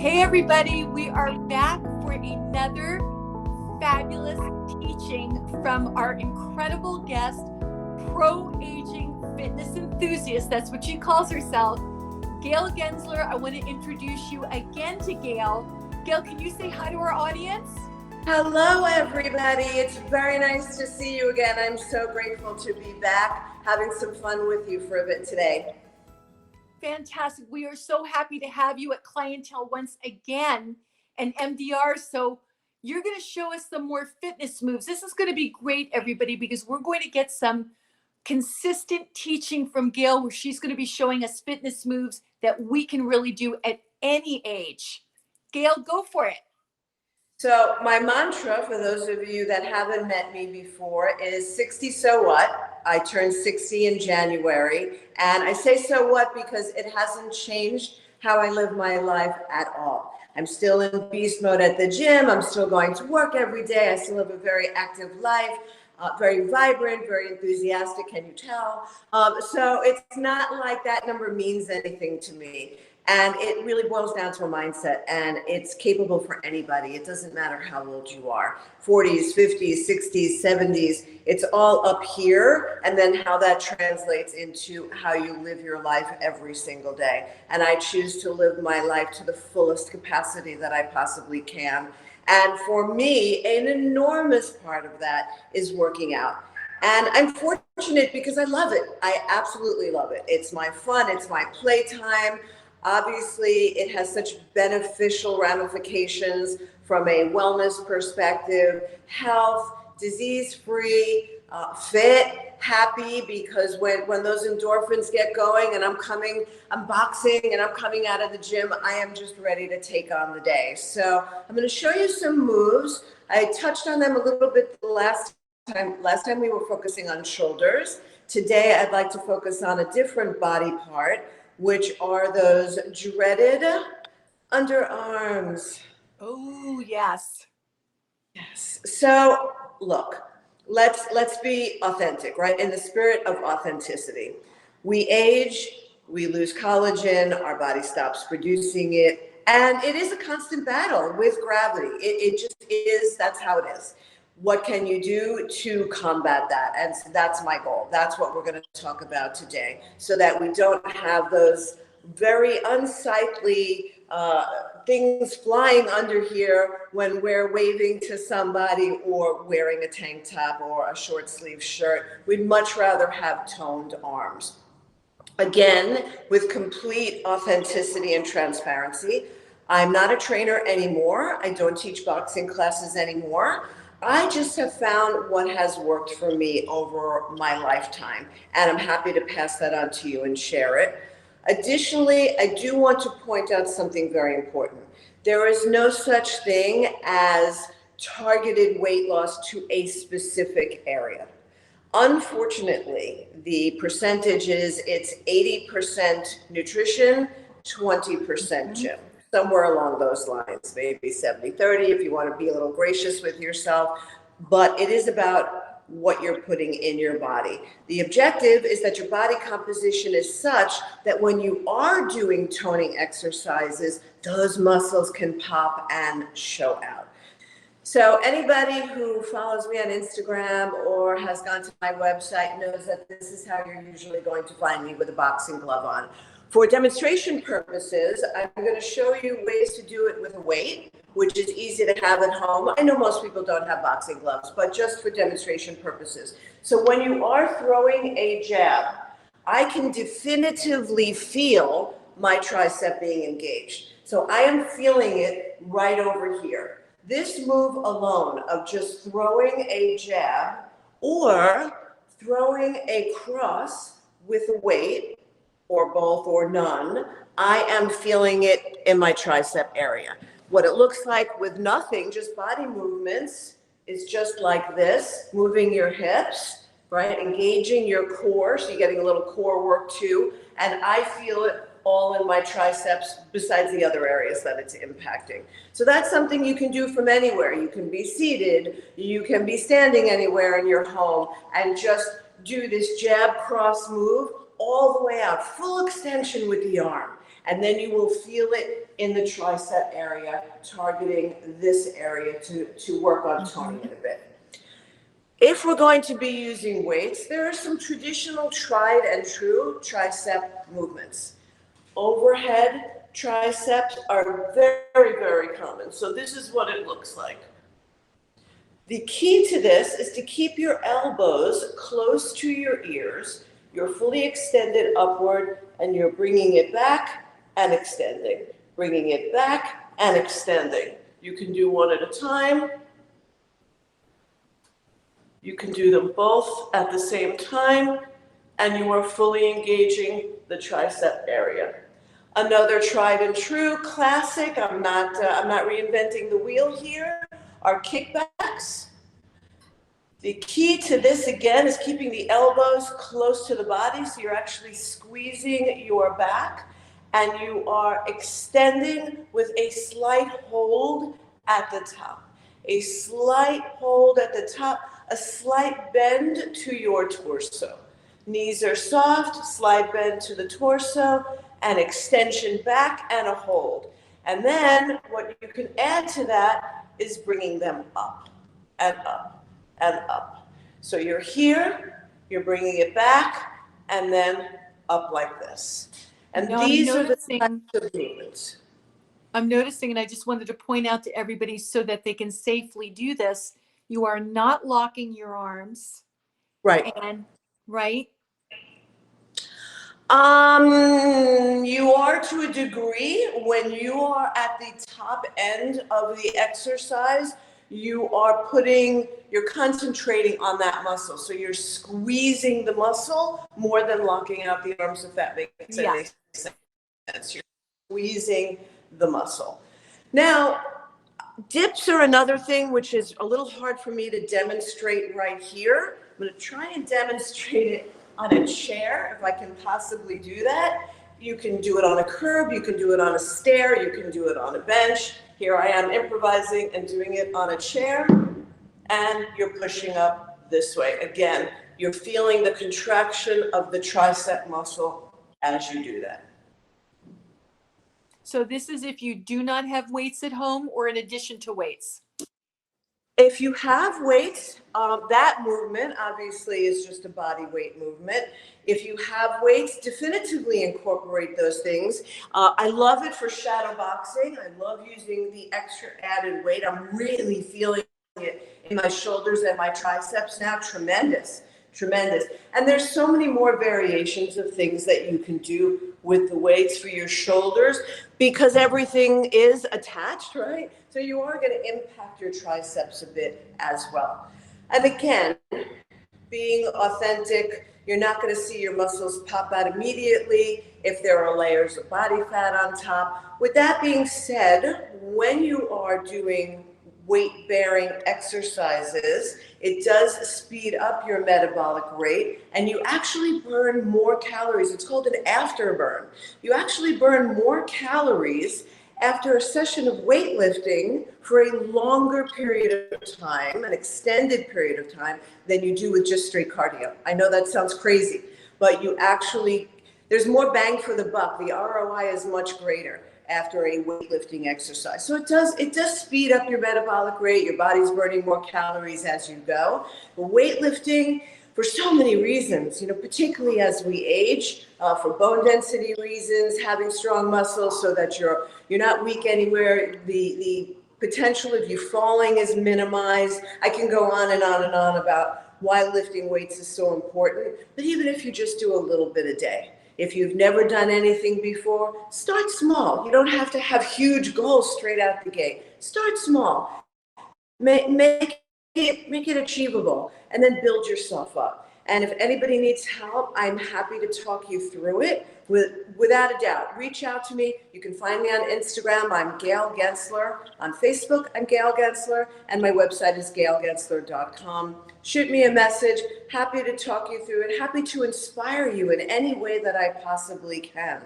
Hey everybody, we are back for another fabulous teaching from our incredible guest, pro-aging fitness enthusiast. That's what she calls herself, Gail Gensler. I want to introduce you again to Gail. Gail, can you say hi to our audience? Hello everybody, it's very nice to see you again. I'm so grateful to be back having some fun with you for a bit today. Fantastic. We are so happy to have you at Clientele once again and MDR. So you're going to show us some more fitness moves. This is going to be great, everybody, because we're going to get some consistent teaching from Gail where she's going to be showing us fitness moves that we can really do at any age. Gail, go for it. So my mantra, for those of you that haven't met me before, is 60 so what? I turned 60 in January, and I say so what because it hasn't changed how I live my life at all. I'm still in beast mode at the gym. I'm still going to work every day. I still have a very active life, very vibrant, very enthusiastic, can you tell? So it's not like that number means anything to me. And it really boils down to a mindset, and it's capable for anybody. It doesn't matter how old you are, 40s, 50s, 60s, 70s, it's all up here, and then how that translates into how you live your life every single day. And I choose to live my life to the fullest capacity that I possibly can. And for me, an enormous part of that is working out. And I'm fortunate because I love it. I absolutely love it. It's my fun, it's my playtime. Obviously, it has such beneficial ramifications from a wellness perspective, health, disease-free, fit, happy, because when those endorphins get going and I'm boxing and I'm coming out of the gym, I am just ready to take on the day. So I'm going to show you some moves. I touched on them a little bit last time. Last time we were focusing on shoulders. Today, I'd like to focus on a different body part, which are those dreaded underarms. Oh, yes. Yes. So look, let's be authentic, right? In the spirit of authenticity. We age, we lose collagen, our body stops producing it, and it is a constant battle with gravity. It just is, that's how it is. What can you do to combat that? And so that's my goal. That's what we're going to talk about today, so that we don't have those very unsightly things flying under here when we're waving to somebody or wearing a tank top or a short sleeve shirt. We'd much rather have toned arms. Again, with complete authenticity and transparency. I'm not a trainer anymore. I don't teach boxing classes anymore. I just have found what has worked for me over my lifetime, and I'm happy to pass that on to you and share it. Additionally, I do want to point out something very important. There is no such thing as targeted weight loss to a specific area. Unfortunately, the percentage is it's 80% nutrition, 20% gym. Somewhere along those lines, maybe 70-30 if you want to be a little gracious with yourself, but it is about what you're putting in your body. The objective is that your body composition is such that when you are doing toning exercises, those muscles can pop and show out. So anybody who follows me on Instagram or has gone to my website knows that this is how you're usually going to find me with a boxing glove on. For demonstration purposes, I'm going to show you ways to do it with a weight, which is easy to have at home. I know most people don't have boxing gloves, but just for demonstration purposes. So when you are throwing a jab, I can definitively feel my tricep being engaged. So I am feeling it right over here. This move alone of just throwing a jab or throwing a cross with a weight, or both or none, I am feeling it in my tricep area. What it looks like with nothing, just body movements, is just like this, moving your hips, right? Engaging your core, so you're getting a little core work too. And I feel it all in my triceps besides the other areas that it's impacting. So that's something you can do from anywhere. You can be seated, you can be standing anywhere in your home and just do this jab cross move all the way out, full extension with the arm. And then you will feel it in the tricep area, targeting this area to work on toning it a bit. If we're going to be using weights, there are some traditional tried and true tricep movements. Overhead triceps are very, very common. So this is what it looks like. The key to this is to keep your elbows close to your ears. You're fully extended upward and you're bringing it back and extending, bringing it back and extending. You can do one at a time. You can do them both at the same time, and you are fully engaging the tricep area. Another tried and true classic, I'm not reinventing the wheel here, are kickbacks. The key to this, again, is keeping the elbows close to the body, so you're actually squeezing your back, and you are extending with a slight hold at the top. A slight hold at the top, a slight bend to your torso. Knees are soft, slight bend to the torso, an extension back and a hold. And then what you can add to that is bringing them up and up and up. So you're here, you're bringing it back, and then up like this. And Now these are the types of movements. I'm noticing, and I just wanted to point out to everybody so that they can safely do this, you are not locking your arms. Right. And, right? You are to a degree. When you are at the top end of the exercise, you're concentrating on that muscle. So you're squeezing the muscle more than locking out the arms, if that makes any sense. You're squeezing the muscle. Now, dips are another thing which is a little hard for me to demonstrate right here. I'm going to try and demonstrate it on a chair if I can possibly do that. You can do it on a curb, you can do it on a stair, you can do it on a bench. Here I am improvising and doing it on a chair, and you're pushing up this way. Again, you're feeling the contraction of the tricep muscle as you do that. So this is if you do not have weights at home or in addition to weights. If you have weights, that movement obviously is just a body weight movement. If you have weights, definitively incorporate those things. I love it for shadow boxing. I love using the extra added weight. I'm really feeling it in my shoulders and my triceps now. Tremendous. And there's so many more variations of things that you can do with the weights for your shoulders because everything is attached, right? So you are going to impact your triceps a bit as well. And again, being authentic, you're not going to see your muscles pop out immediately if there are layers of body fat on top. With that being said, when you are doing weight-bearing exercises, it does speed up your metabolic rate and you actually burn more calories. It's called an afterburn. You actually burn more calories after a session of weightlifting for a longer period of time, an extended period of time, than you do with just straight cardio. I know that sounds crazy, but there's more bang for the buck. The ROI is much greater after a weightlifting exercise. So it does speed up your metabolic rate. Your body's burning more calories as you go. But weightlifting, for so many reasons, particularly as we age, for bone density reasons, having strong muscles so that you're not weak anywhere. The potential of you falling is minimized. I can go on and on and on about why lifting weights is so important. But even if you just do a little bit a day, if you've never done anything before, start small. You don't have to have huge goals straight out the gate. Start small. Make it achievable, and then build yourself up. And if anybody needs help, I'm happy to talk you through it. Without a doubt, reach out to me. You can find me on Instagram. I'm Gail Gensler. On Facebook, I'm Gail Gensler, and my website is gailgensler.com. Shoot me a message. Happy to talk you through it. Happy to inspire you in any way that I possibly can.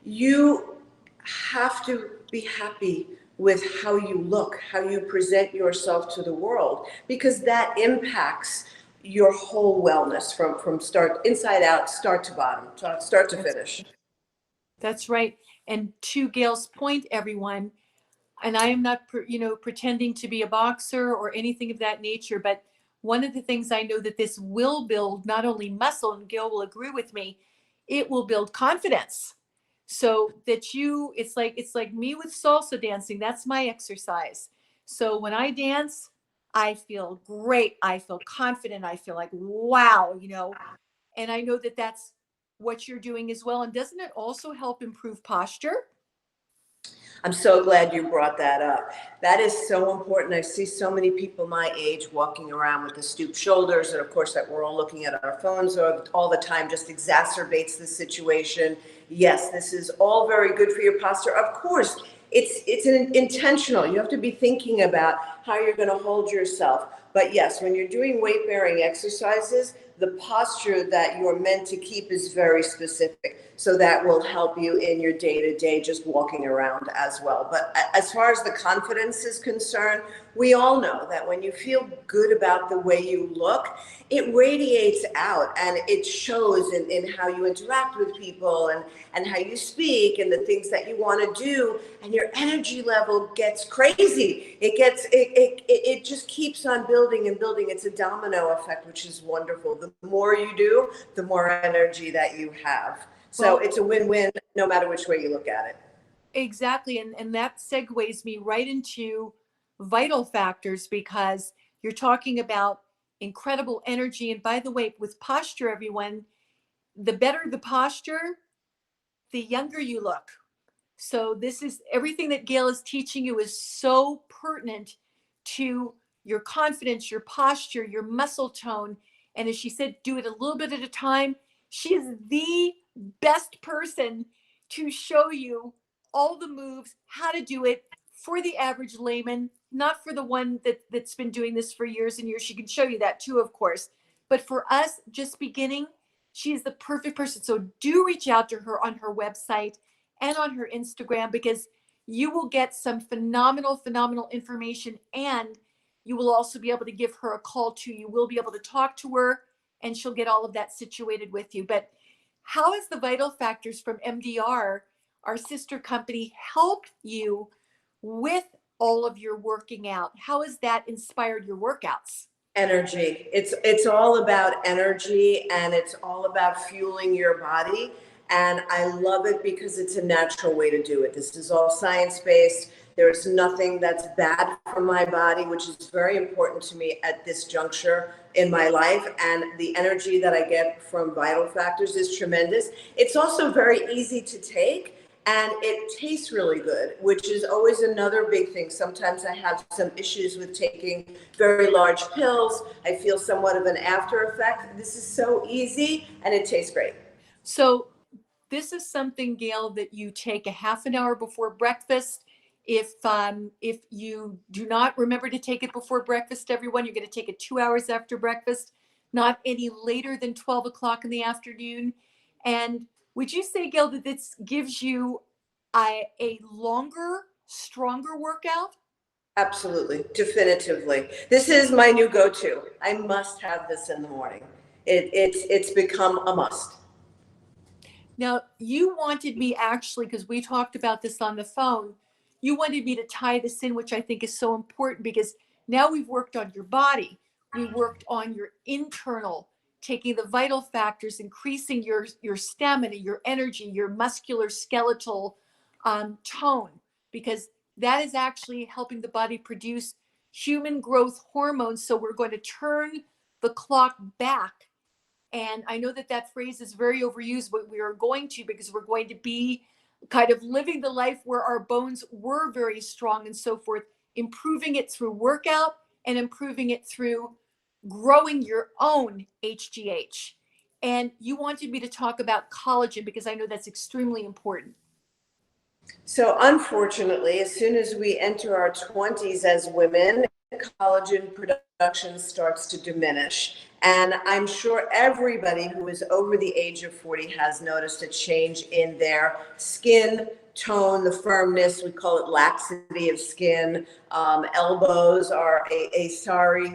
You have to be happy with how you look, how you present yourself to the world, because that impacts your whole wellness from start inside out, start to bottom, start to finish. That's right. And to Gail's point, everyone, and I am not, pretending to be a boxer or anything of that nature, but one of the things I know that this will build not only muscle, and Gail will agree with me, it will build confidence. So that it's like me with salsa dancing. That's my exercise. So when I dance, I feel great. I feel confident. I feel like, wow, and I know that that's what you're doing as well. And doesn't it also help improve posture? I'm so glad you brought that up. That is so important. I see so many people my age walking around with the stooped shoulders, and of course that we're all looking at our phones all the time just exacerbates the situation. Yes, this is all very good for your posture. Of course, it's an intentional. You have to be thinking about how you're going to hold yourself. But yes, when you're doing weight-bearing exercises, the posture that you're meant to keep is very specific. So that will help you in your day-to-day just walking around as well. But as far as the confidence is concerned, we all know that when you feel good about the way you look, it radiates out and it shows in how you interact with people and how you speak and the things that you want to do, and your energy level gets crazy. It just keeps on building and building. It's a domino effect, which is wonderful. The more you do, the more energy that you have. So Well, it's a win-win no matter which way you look at it. exactly. And that segues me right into vital factors, because you're talking about incredible energy. And by the way, with posture, everyone, the better the posture, the younger you look. So this is everything that Gail is teaching you is so pertinent to your confidence, your posture, your muscle tone. And as she said, do it a little bit at a time. She is the best person to show you all the moves, how to do it for the average layman, not for the one that's been doing this for years and years. She can show you that too, of course. But for us just beginning, she is the perfect person. So do reach out to her on her website and on her Instagram, because you will get some phenomenal, phenomenal information. And you will also be able to give her a call too. You will be able to talk to her and she'll get all of that situated with you. But how has the Vital Factors from MDR, our sister company, helped you with all of your working out? How has that inspired your workouts? Energy. It's all about energy, and it's all about fueling your body. And I love it because it's a natural way to do it. This is all science-based. There's nothing that's bad for my body, which is very important to me at this juncture in my life. And the energy that I get from Vital Factors is tremendous. It's also very easy to take. And it tastes really good, which is always another big thing. Sometimes I have some issues with taking very large pills. I feel somewhat of an after effect. This is so easy and it tastes great. So this is something, Gail, that you take a half an hour before breakfast. If you do not remember to take it before breakfast, everyone, you're going to take it 2 hours after breakfast, not any later than 12 o'clock in the afternoon. And would you say, Gail, that this gives you a longer, stronger workout? Absolutely, definitively. This is my new go-to. I must have this in the morning. It's become a must. Now, you wanted me actually, because we talked about this on the phone, you wanted me to tie this in, which I think is so important, because now we've worked on your body. We worked on your internal, taking the vital factors, increasing your stamina, your energy, your muscular skeletal tone, because that is actually helping the body produce human growth hormones. So we're going to turn the clock back. And I know that that phrase is very overused, but we are going to, because we're going to be kind of living the life where our bones were very strong and so forth, improving it through workout and improving it through growing your own HGH. And you wanted me to talk about collagen because I know that's extremely important. So unfortunately, as soon as we enter our 20s as women, collagen production starts to diminish. And I'm sure everybody who is over the age of 40 has noticed a change in their skin, tone, the firmness. We call it laxity of skin. Elbows are a sorry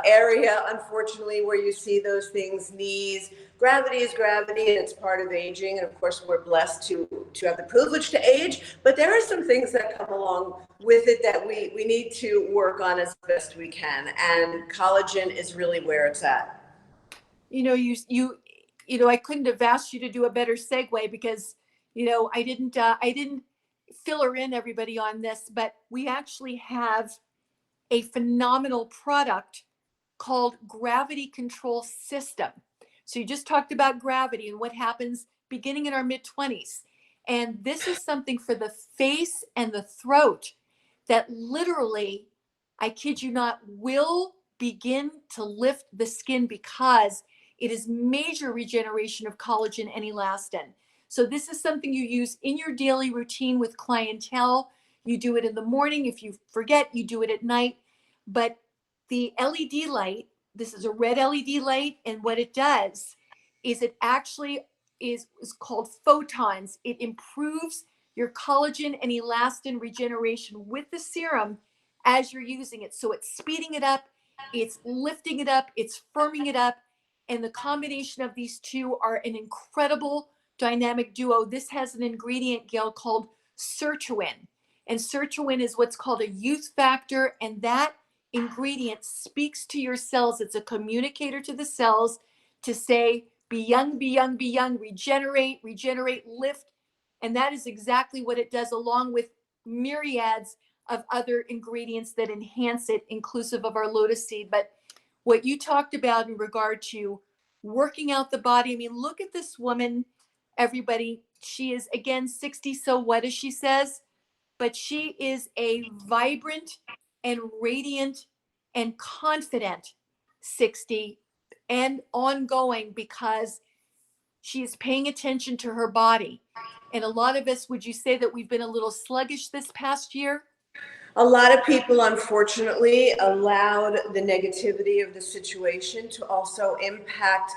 area, unfortunately, where you see those things. Knees. Gravity is gravity, and it's part of aging. And of course, we're blessed to have the privilege to age. But there are some things that come along with it that we need to work on as best we can. And collagen is really where it's at. You know, I couldn't have asked you to do a better segue because, I didn't fill her in, everybody, on this, but we actually have a phenomenal product called Gravity Control System. So you just talked about gravity and what happens beginning in our mid-20s. And this is something for the face and the throat that literally, I kid you not, will begin to lift the skin because it is major regeneration of collagen and elastin. So this is something you use in your daily routine with clientele. You do it in the morning. If you forget, you do it at night. But the LED light, this is a red LED light, and what it does is it actually is called photons. It improves your collagen and elastin regeneration with the serum as you're using it. So it's speeding it up, it's lifting it up, it's firming it up, and the combination of these two are an incredible dynamic duo. This has an ingredient, Gail, called sirtuin, and sirtuin is what's called a youth factor, and that ingredient speaks to your cells. It's a communicator to the cells to say, be young, be young, be young, regenerate, regenerate, lift. And that is exactly what it does, along with myriads of other ingredients that enhance it, inclusive of our lotus seed. But what you talked about in regard to working out the body, I mean, look at this woman, everybody. She is, again, 60, so what, as she says, but she is a vibrant and radiant and confident 60 and ongoing because she is paying attention to her body. And a lot of us, would you say that we've been a little sluggish this past year? A lot of people, unfortunately, allowed the negativity of the situation to also impact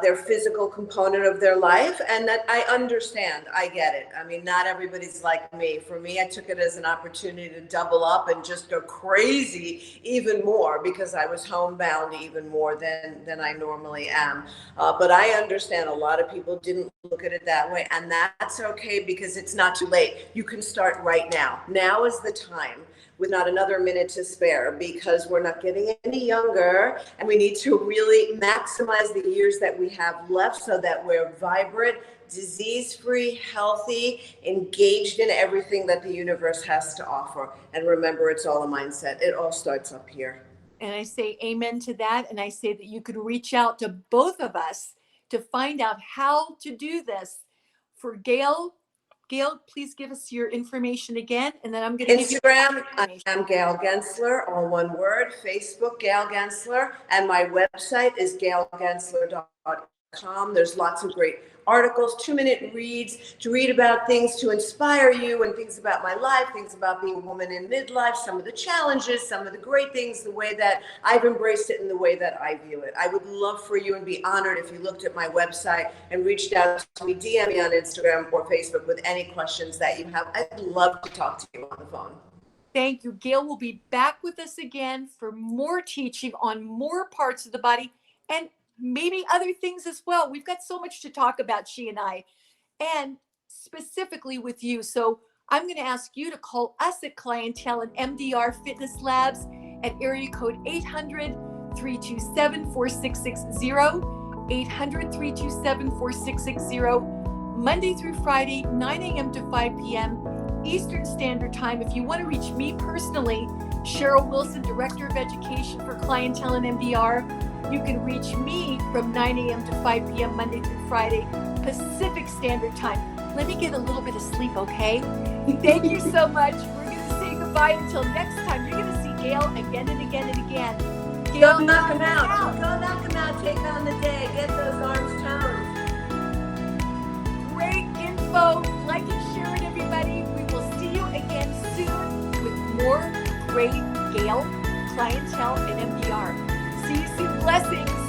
their physical component of their life. And that I understand. I get it. I mean, not everybody's like me. For me, I took it as an opportunity to double up and just go crazy even more because I was homebound even more than I normally am. But I understand a lot of people didn't look at it that way. And that's okay because it's not too late. You can start right now. Now is the time, with not another minute to spare, because we're not getting any younger and we need to really maximize the years that we have left so that we're vibrant, disease-free, healthy, engaged in everything that the universe has to offer. And remember, it's all a mindset. It all starts up here. And I say amen to that. And I say that you could reach out to both of us to find out how to do this. For Gail, please give us your information again, and then I'm going to Instagram, I am Gail Gensler, all one word. Facebook, Gail Gensler, and my website is gailgensler.com. There's lots of great articles, 2-minute reads to read about things to inspire you and things about my life, things about being a woman in midlife, some of the challenges, some of the great things, the way that I've embraced it and the way that I view it. I would love for you and be honored if you looked at my website and reached out to me, DM me on Instagram or Facebook with any questions that you have. I'd love to talk to you on the phone. Thank you. Gail will be back with us again for more teaching on more parts of the body and maybe other things as well. We've got so much to talk about, she and I, and specifically with you. So I'm going to ask you to call us at Clientele and MDR Fitness Labs at area code 800-327-4660, 800-327-4660, Monday through Friday, 9 a.m. to 5 p.m. Eastern Standard Time. If you want to reach me personally, Cheryl Wilson, Director of Education for Clientele and MDR, you can reach me from 9 a.m. to 5 p.m. Monday through Friday, Pacific Standard Time. Let me get a little bit of sleep, okay? Thank you so much. We're going to say goodbye until next time. You're going to see Gail again and again and again. Gail, go knock them out. Go knock them out. Take on the day. Get those arms toned. Great info. Like and share it, everybody. We will see you again soon with more great Gail, Clientele, and MDR. See you soon. Blessings.